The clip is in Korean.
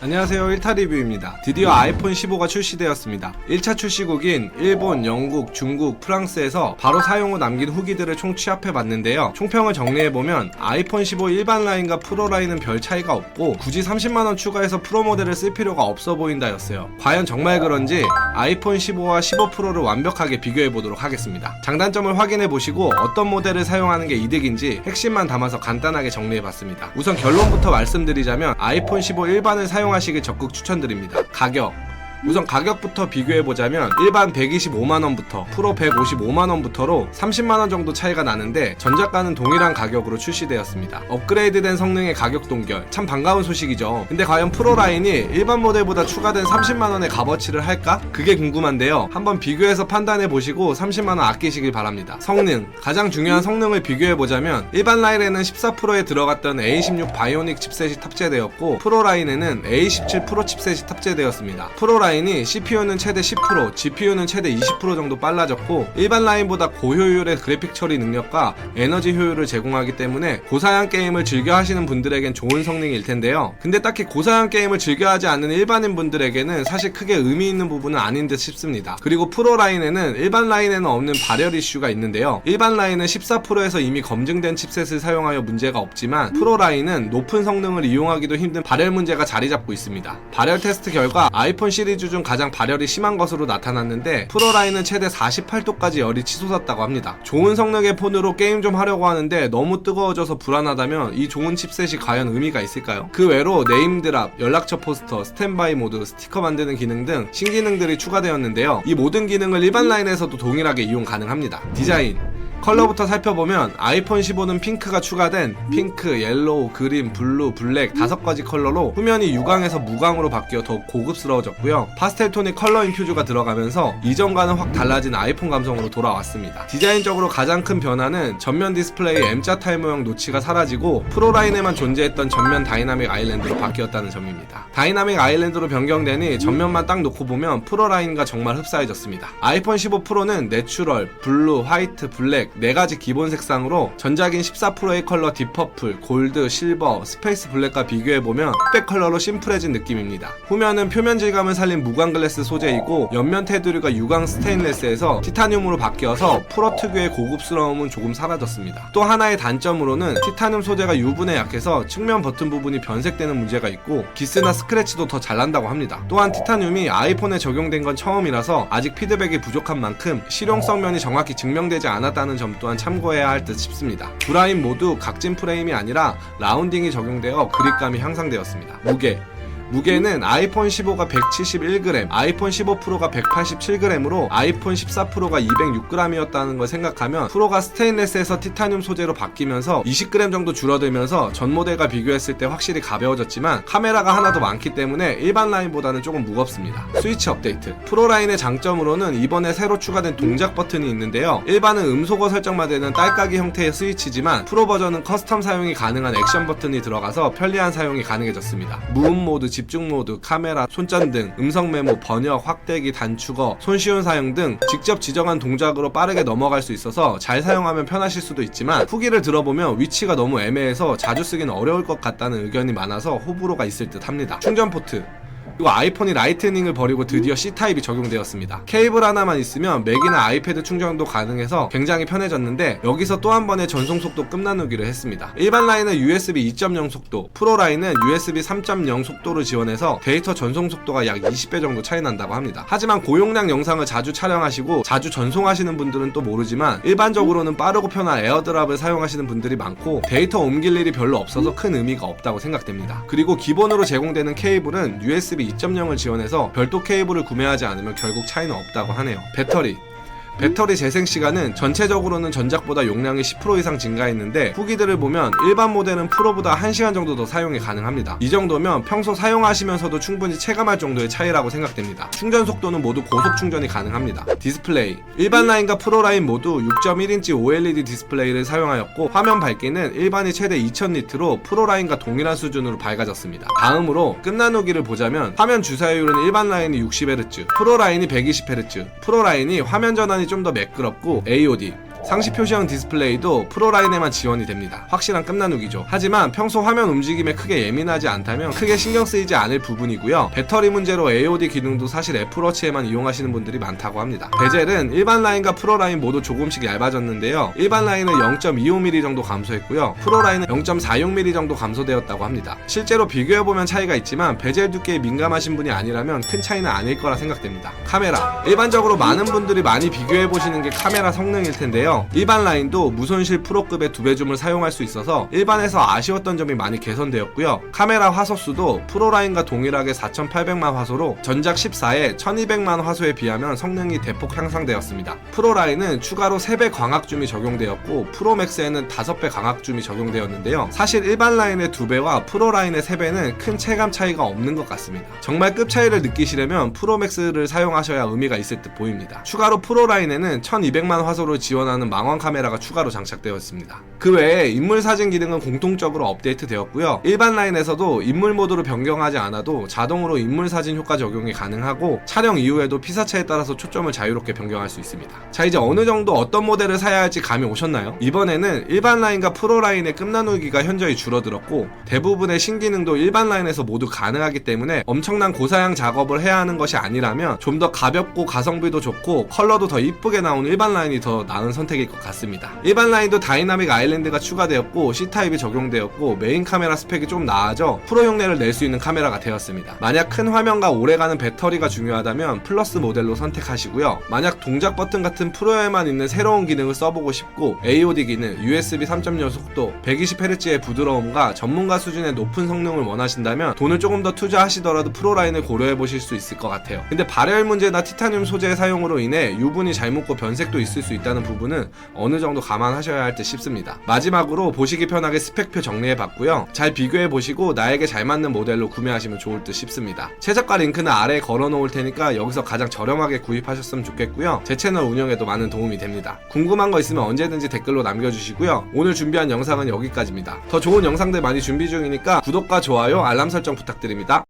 안녕하세요, 1타 리뷰입니다. 드디어 아이폰 15가 출시되었습니다. 1차 출시국인 일본, 영국, 중국, 프랑스에서 바로 사용 후 남긴 후기들을 총 취합해봤는데요. 총평을 정리해보면 아이폰 15 일반 라인과 프로 라인은 별 차이가 없고 굳이 30만원 추가해서 프로 모델을 쓸 필요가 없어 보인다였어요. 과연 정말 그런지 아이폰 15와 15 프로를 완벽하게 비교해보도록 하겠습니다. 장단점을 확인해보시고 어떤 모델을 사용하는 게 이득인지 핵심만 담아서 간단하게 정리해봤습니다. 우선 결론부터 말씀드리자면 아이폰 15 일반을 사용하시길 적극 추천드립니다. 가격, 우선 가격부터 비교해보자면 일반 125만원부터 프로 155만원부터로 30만원 정도 차이가 나는데 전작과는 동일한 가격으로 출시되었습니다. 업그레이드된 성능의 가격 동결, 참 반가운 소식이죠. 근데 과연 프로 라인이 일반 모델보다 추가된 30만원의 값어치를 할까? 그게 궁금한데요. 한번 비교해서 판단해보시고 30만원 아끼시길 바랍니다. 성능, 가장 중요한 성능을 비교해보자면 일반 라인에는 14 프로에 들어갔던 A16 바이오닉 칩셋이 탑재되었고 프로 라인에는 A17 프로 칩셋이 탑재되었습니다. 프로 라인이 CPU는 최대 10%, GPU는 최대 20% 정도 빨라졌고 일반 라인보다 고효율의 그래픽 처리 능력과 에너지 효율을 제공하기 때문에 고사양 게임을 즐겨 하시는 분들에겐 좋은 성능일 텐데요. 근데 딱히 고사양 게임을 즐겨 하지 않는 일반인 분들에게는 사실 크게 의미 있는 부분은 아닌 듯 싶습니다. 그리고 프로 라인에는 일반 라인에는 없는 발열 이슈가 있는데요. 일반 라인은 14 프로에서 이미 검증된 칩셋을 사용하여 문제가 없지만 프로 라인은 높은 성능을 이용하기도 힘든 발열 문제가 자리 잡고 있습니다. 발열 테스트 결과 아이폰 시리즈 중 가장 발열이 심한 것으로 나타났는데 프로 라인은 최대 48도까지 열이 치솟았다고 합니다. 좋은 성능의 폰으로 게임 좀 하려고 하는데 너무 뜨거워져서 불안하다면 이 좋은 칩셋이 과연 의미가 있을까요? 그 외로 네임드랍, 연락처 포스터, 스탠바이 모드, 스티커 만드는 기능 등 신기능들이 추가되었는데요. 이 모든 기능을 일반 라인에서도 동일하게 이용 가능합니다. 디자인, 컬러부터 살펴보면 아이폰 15는 핑크가 추가된 핑크, 옐로우, 그린, 블루, 블랙 5가지 컬러로 후면이 유광에서 무광으로 바뀌어 더욱 고급스러워졌고요. 파스텔 톤의 컬러 인퓨즈가 들어가면서 이전과는 확 달라진 아이폰 감성으로 돌아왔습니다. 디자인적으로 가장 큰 변화는 전면 디스플레이 M자 타입 모형 노치가 사라지고 프로 라인에만 존재했던 전면 다이나믹 아일랜드로 바뀌었다는 점입니다. 다이나믹 아일랜드로 변경되니 전면만 딱 놓고 보면 프로 라인과 정말 흡사해졌습니다. 아이폰 15 프로는 내추럴, 블루, 화이트, 블랙 4가지 기본 색상으로 전작인 14 프로의 컬러 딥퍼플, 골드, 실버, 스페이스 블랙과 비교해보면 흑백 컬러로 심플해진 느낌입니다. 후면은 표면 질감을 살린 무광 글래스 소재이고 옆면 테두리가 유광 스테인레스에서 티타늄으로 바뀌어서 프로 특유의 고급스러움은 조금 사라졌습니다. 또 하나의 단점으로는 티타늄 소재가 유분에 약해서 측면 버튼 부분이 변색되는 문제가 있고 기스나 스크래치도 더 잘 난다고 합니다. 또한 티타늄이 아이폰에 적용된 건 처음이라서 아직 피드백이 부족한 만큼 실용성 면이 정확히 증명되지 않았다는 점 또한 참고해야 할 듯 싶습니다. 두 라인 모두 각진 프레임이 아니라 라운딩이 적용되어 그립감이 향상되었습니다. 무게는 아이폰 15가 171g, 아이폰 15 프로가 187g으로 아이폰 14 프로가 206g이었다는 걸 생각하면 프로가 스테인레스에서 티타늄 소재로 바뀌면서 20g 정도 줄어들면서 전 모델과 비교했을 때 확실히 가벼워졌지만 카메라가 하나 더 많기 때문에 일반 라인보다는 조금 무겁습니다. 스위치 업데이트, 프로 라인의 장점으로는 이번에 새로 추가된 동작 버튼이 있는데요. 일반은 음소거 설정만 되는 딸깍이 형태의 스위치지만 프로 버전은 커스텀 사용이 가능한 액션 버튼이 들어가서 편리한 사용이 가능해졌습니다. 무음 모드, 집중 모드, 카메라, 손전등, 음성 메모, 번역, 확대기, 단축어, 손쉬운 사용 등 직접 지정한 동작으로 빠르게 넘어갈 수 있어서 잘 사용하면 편하실 수도 있지만 후기를 들어보면 위치가 너무 애매해서 자주 쓰기는 어려울 것 같다는 의견이 많아서 호불호가 있을 듯 합니다. 충전 포트, 그리고 아이폰이 라이트닝을 버리고 드디어 C타입이 적용되었습니다. 케이블 하나만 있으면 맥이나 아이패드 충전도 가능해서 굉장히 편해졌는데 여기서 또 한 번의 전송 속도 끝나누기를 했습니다. 일반 라인은 USB 2.0 속도, 프로 라인은 USB 3.0 속도를 지원해서 데이터 전송 속도가 약 20배 정도 차이 난다고 합니다. 하지만 고용량 영상을 자주 촬영하시고 자주 전송하시는 분들은 또 모르지만 일반적으로는 빠르고 편한 에어드랍을 사용하시는 분들이 많고 데이터 옮길 일이 별로 없어서 큰 의미가 없다고 생각됩니다. 그리고 기본으로 제공되는 케이블은 USB 2.0을 지원해서 별도 케이블을 구매하지 않으면 결국 차이는 없다고 하네요. 배터리 재생 시간은 전체적으로는 전작보다 용량이 10% 이상 증가했는데 후기들을 보면 일반 모델은 프로보다 1시간 정도 더 사용이 가능합니다. 이 정도면 평소 사용하시면서도 충분히 체감할 정도의 차이라고 생각됩니다. 충전 속도는 모두 고속 충전이 가능합니다. 디스플레이, 일반 라인과 프로 라인 모두 6.1인치 OLED 디스플레이를 사용하였고 화면 밝기는 일반이 최대 2000니트로 프로 라인과 동일한 수준으로 밝아졌습니다. 다음으로 끝나누기를 보자면 화면 주사율은 일반 라인이 60Hz, 프로 라인이 120Hz, 프로 라인이 화면 전환이 좀 더 매끄럽고 AOD, 상시 표시형 디스플레이도 프로라인에만 지원이 됩니다. 확실한 끝나누기죠. 하지만 평소 화면 움직임에 크게 예민하지 않다면 크게 신경 쓰이지 않을 부분이고요. 배터리 문제로 AOD 기능도 사실 애플워치에만 이용하시는 분들이 많다고 합니다. 베젤은 일반 라인과 프로 라인 모두 조금씩 얇아졌는데요. 일반 라인은 0.25mm 정도 감소했고요. 프로 라인은 0.46mm 정도 감소되었다고 합니다. 실제로 비교해보면 차이가 있지만 베젤 두께에 민감하신 분이 아니라면 큰 차이는 아닐 거라 생각됩니다. 카메라, 일반적으로 많은 분들이 많이 비교해보시는 게 카메라 성능일 텐데요. 일반 라인도 무손실 프로급의 두배 줌을 사용할 수 있어서 일반에서 아쉬웠던 점이 많이 개선되었고요. 카메라 화소수도 프로 라인과 동일하게 4800만 화소로 전작 14에 1200만 화소에 비하면 성능이 대폭 향상되었습니다. 프로 라인은 추가로 3배 광학 줌이 적용되었고 프로 맥스에는 5배 광학 줌이 적용되었는데요. 사실 일반 라인의 2배와 프로 라인의 3배는 큰 체감 차이가 없는 것 같습니다. 정말 급 차이를 느끼시려면 프로 맥스를 사용하셔야 의미가 있을 듯 보입니다. 추가로 프로 라인에는 1200만 화소를 지원하는 망원 카메라가 추가로 장착되었습니다. 그 외에 인물 사진 기능은 공통적으로 업데이트 되었고요. 일반 라인에서도 인물 모드로 변경하지 않아도 자동으로 인물 사진 효과 적용이 가능하고 촬영 이후에도 피사체에 따라서 초점을 자유롭게 변경할 수 있습니다. 자, 이제 어느 정도 어떤 모델을 사야 할지 감이 오셨나요? 이번에는 일반 라인과 프로 라인의 끝나누기가 현저히 줄어들었고 대부분의 신기능도 일반 라인에서 모두 가능하기 때문에 엄청난 고사양 작업을 해야 하는 것이 아니라면 좀 더 가볍고 가성비도 좋고 컬러도 더 이쁘게 나온 일반 라인이 더 나은 선택일 것 같습니다. 일반 라인도 다이나믹 아일랜드가 추가되었고 C타입이 적용되었고 메인 카메라 스펙이 좀 나아져 프로 흉내를 낼 수 있는 카메라가 되었습니다. 만약 큰 화면과 오래가는 배터리가 중요하다면 플러스 모델로 선택하시고요. 만약 동작 버튼 같은 프로에만 있는 새로운 기능을 써보고 싶고 AOD 기능, USB 3.0 속도, 120Hz의 부드러움과 전문가 수준의 높은 성능을 원하신다면 돈을 조금 더 투자하시더라도 프로 라인을 고려해보실 수 있을 것 같아요. 근데 발열 문제나 티타늄 소재의 사용으로 인해 유분이 잘 묻고 변색도 있을 수 있다는 부분은 어느 정도 감안하셔야 할 듯 싶습니다. 마지막으로 보시기 편하게 스펙표 정리해봤고요. 잘 비교해보시고 나에게 잘 맞는 모델로 구매하시면 좋을 듯 싶습니다. 최저가 링크는 아래에 걸어놓을 테니까 여기서 가장 저렴하게 구입하셨으면 좋겠고요. 제 채널 운영에도 많은 도움이 됩니다. 궁금한 거 있으면 언제든지 댓글로 남겨주시고요. 오늘 준비한 영상은 여기까지입니다. 더 좋은 영상들 많이 준비 중이니까 구독과 좋아요, 알람 설정 부탁드립니다.